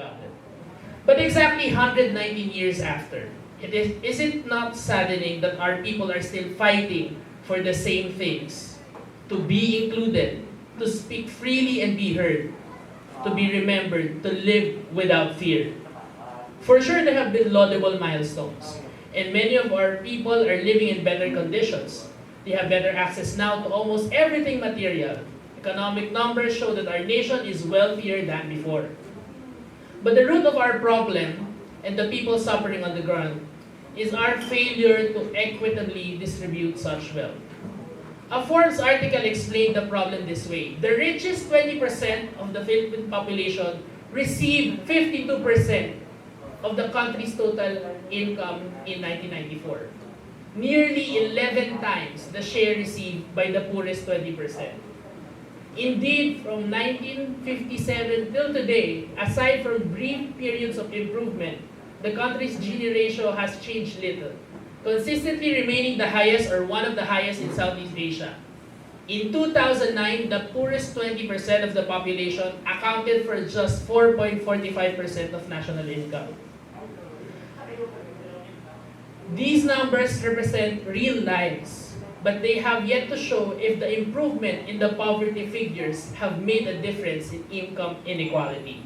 forgotten. But exactly 119 years after, is it not saddening that our people are still fighting for the same things? To be included, to speak freely and be heard, to be remembered, to live without fear. For sure, there have been laudable milestones, and many of our people are living in better conditions. They have better access now to almost everything material. Economic numbers show that our nation is wealthier than before. But the root of our problem, and the people suffering on the ground, is our failure to equitably distribute such wealth. A Forbes article explained the problem this way. The richest 20% of the Philippine population receive 52% of the country's total income in 1994. Nearly 11 times the share received by the poorest 20%. Indeed, from 1957 till today, aside from brief periods of improvement, the country's Gini ratio has changed little, consistently remaining the highest or one of the highest in Southeast Asia. In 2009, the poorest 20% of the population accounted for just 4.45% of national income. These numbers represent real lives, but they have yet to show if the improvement in the poverty figures have made a difference in income inequality.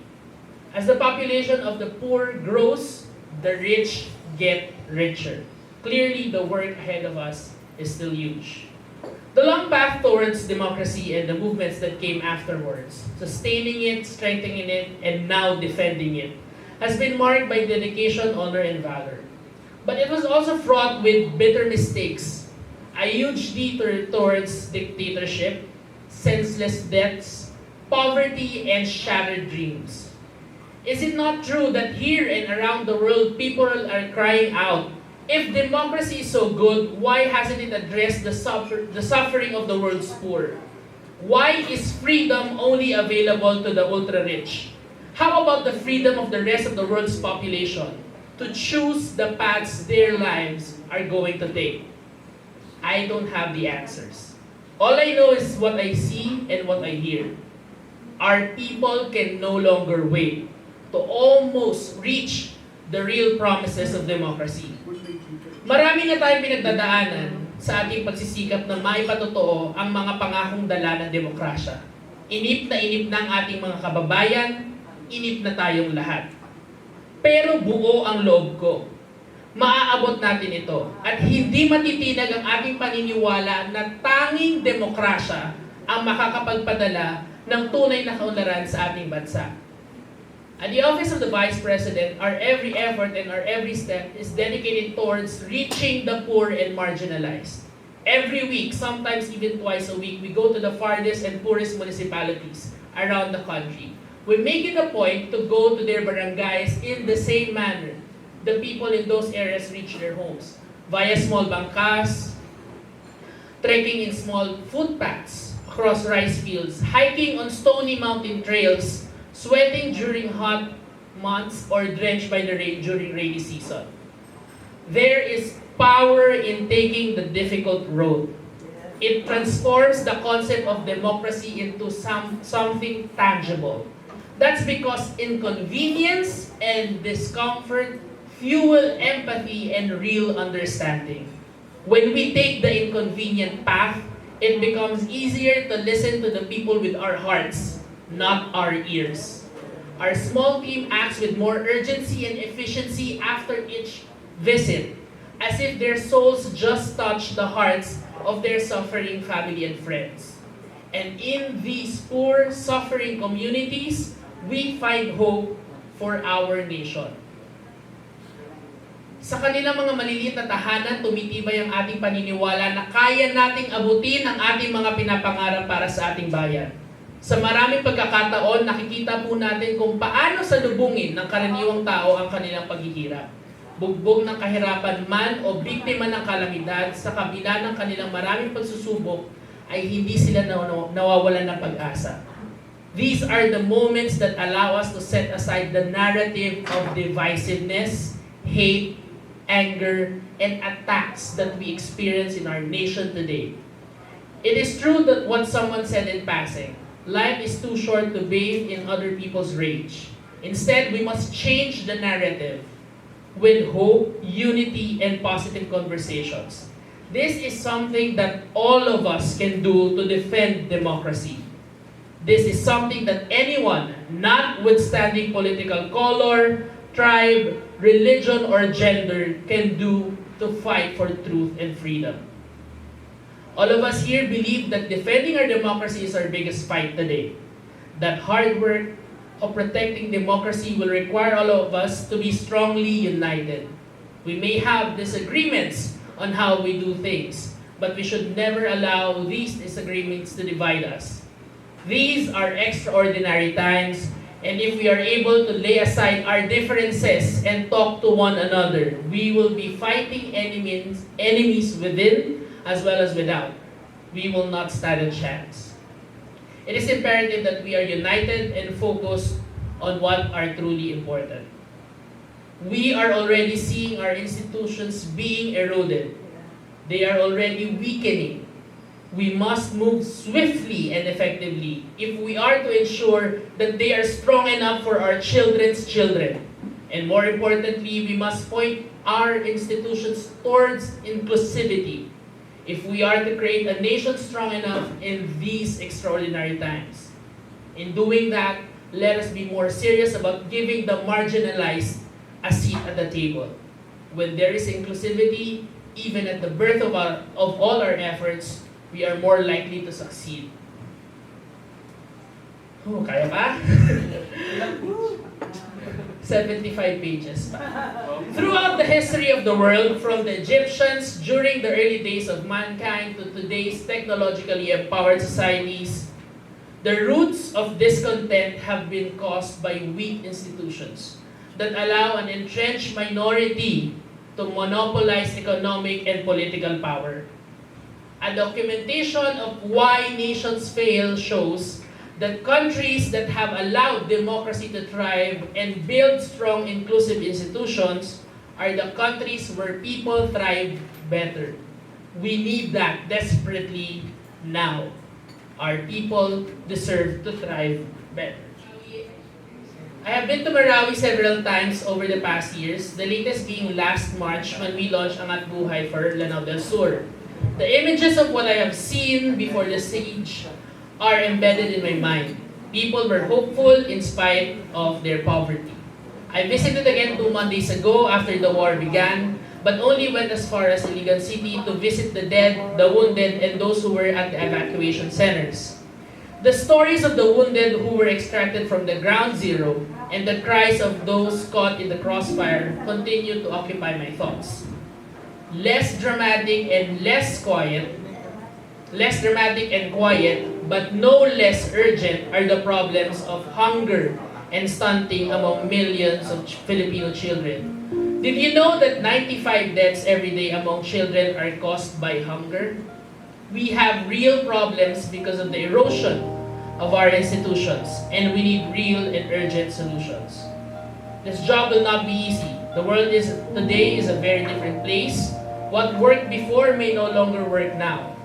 As the population of the poor grows, the rich get richer. Clearly, the work ahead of us is still huge. The long path towards democracy and the movements that came afterwards, sustaining it, strengthening it, and now defending it, has been marked by dedication, honor, and valor. But it was also fraught with bitter mistakes, a huge detour towards dictatorship, senseless deaths, poverty, and shattered dreams. Is it not true that here and around the world people are crying out, if democracy is so good, why hasn't it addressed the suffering of the world's poor? Why is freedom only available to the ultra-rich? How about the freedom of the rest of the world's population to choose the paths their lives are going to take? I don't have the answers. All I know is what I see and what I hear. Our people can no longer wait to almost reach the real promises of democracy. Marami na tayong pinagdadaanan sa ating pagsisikap na maipatotoo ang mga pangakong dala ng demokrasya. Inip na ang ating mga kababayan, inip na tayong lahat. Pero buo ang loob ko. Maaabot natin ito at hindi matitinag ang ating paniniwala na tanging demokrasya ang makakapagpadala ng tunay na kaunlaran sa ating bansa. At the Office of the Vice President, our every effort and our every step is dedicated towards reaching the poor and marginalized. Every week, sometimes even twice a week, we go to the farthest and poorest municipalities around the country. We make it a point to go to their barangays in the same manner the people in those areas reach their homes, via small bangkas, trekking in small footpaths across rice fields, hiking on stony mountain trails, sweating during hot months, or drenched by the rain during rainy season. There is power in taking the difficult road. It transforms the concept of democracy into something tangible. That's because inconvenience and discomfort fuel empathy and real understanding. When we take the inconvenient path, it becomes easier to listen to the people with our hearts, not our ears. Our small team acts with more urgency and efficiency after each visit, as if their souls just touch the hearts of their suffering family and friends. And in these poor, suffering communities, we find hope for our nation. Sa kanilang mga maliliit na tahanan, tumitibay ang ating paniniwala na kaya nating abutin ang ating mga pinapangarap para sa ating bayan. Sa maraming pagkakataon, nakikita po natin kung paano salubungin ng karaniwang tao ang kanilang paghihirap. Bugbog ng kahirapan man o biktima ng kalamidad, sa kabila ng kanilang maraming pagsusubok, ay hindi sila nawawalan ng pag-asa. These are the moments that allow us to set aside the narrative of divisiveness, hate, anger, and attacks that we experience in our nation today. It is true that what someone said in passing, life is too short to bathe in other people's rage. Instead, we must change the narrative with hope, unity, and positive conversations. This is something that all of us can do to defend democracy. This is something that anyone, notwithstanding political color, tribe, religion, or gender, can do to fight for truth and freedom. All of us here believe that defending our democracy is our biggest fight today. That hard work of protecting democracy will require all of us to be strongly united. We may have disagreements on how we do things, but we should never allow these disagreements to divide us. These are extraordinary times, and if we are able to lay aside our differences and talk to one another, we will be fighting enemies within as well as without. We will not stand a chance. It is imperative that we are united and focused on what are truly important. We are already seeing our institutions being eroded. They are already weakening. We must move swiftly and effectively if we are to ensure that they are strong enough for our children's children. And more importantly, we must point our institutions towards inclusivity if we are to create a nation strong enough in these extraordinary times. In doing that, let us be more serious about giving the marginalized a seat at the table. When there is inclusivity, even at the birth of all our efforts, we are more likely to succeed. Oh, kaya pa? 75 pages pa. Throughout the history of the world, from the Egyptians during the early days of mankind to today's technologically empowered societies, the roots of discontent have been caused by weak institutions that allow an entrenched minority to monopolize economic and political power. A documentation of why nations fail shows that countries that have allowed democracy to thrive and build strong inclusive institutions are the countries where people thrive better. We need that desperately now. Our people deserve to thrive better. I have been to Marawi several times over the past years, the latest being last March when we launched Angat Buhay for Lanao del Sur. The images of what I have seen before the siege are embedded in my mind. People were hopeful in spite of their poverty. I visited again 2 Mondays ago after the war began, but only went as far as Iligan City to visit the dead, the wounded, and those who were at the evacuation centers. The stories of the wounded who were extracted from the ground zero and the cries of those caught in the crossfire continue to occupy my thoughts. Less dramatic and quiet, but no less urgent are the problems of hunger and stunting among millions of Filipino children. Did you know that 95 deaths every day among children are caused by hunger? We have real problems because of the erosion of our institutions, and we need real and urgent solutions. This job will not be easy. The world today is a very different place. What worked before may no longer work now.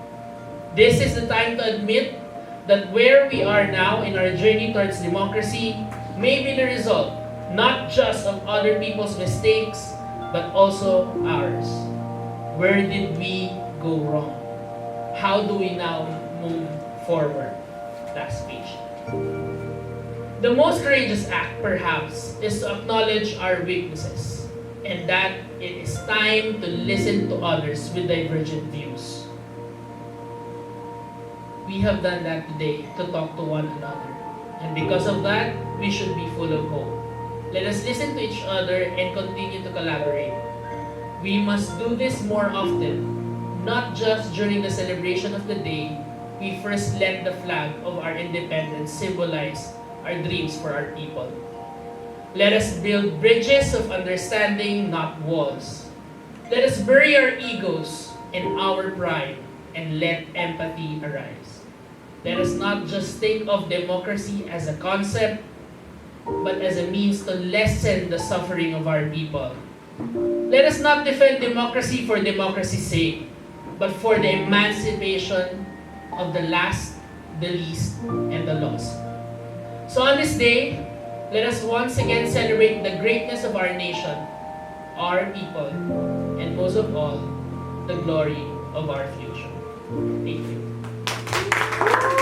This is the time to admit that where we are now in our journey towards democracy may be the result not just of other people's mistakes, but also ours. Where did we go wrong? How do we now move forward? Last page. The most courageous act, perhaps, is to acknowledge our weaknesses, and that it is time to listen to others with divergent views. We have done that today, to talk to one another. And because of that, we should be full of hope. Let us listen to each other and continue to collaborate. We must do this more often, not just during the celebration of the day we first let the flag of our independence symbolize our dreams for our people. Let us build bridges of understanding, not walls. Let us bury our egos and our pride and let empathy arise. Let us not just think of democracy as a concept, but as a means to lessen the suffering of our people. Let us not defend democracy for democracy's sake, but for the emancipation of the last, the least, and the lost. So on this day, Let us once again celebrate the greatness of our nation, our people, and most of all, the glory of our future. Thank you.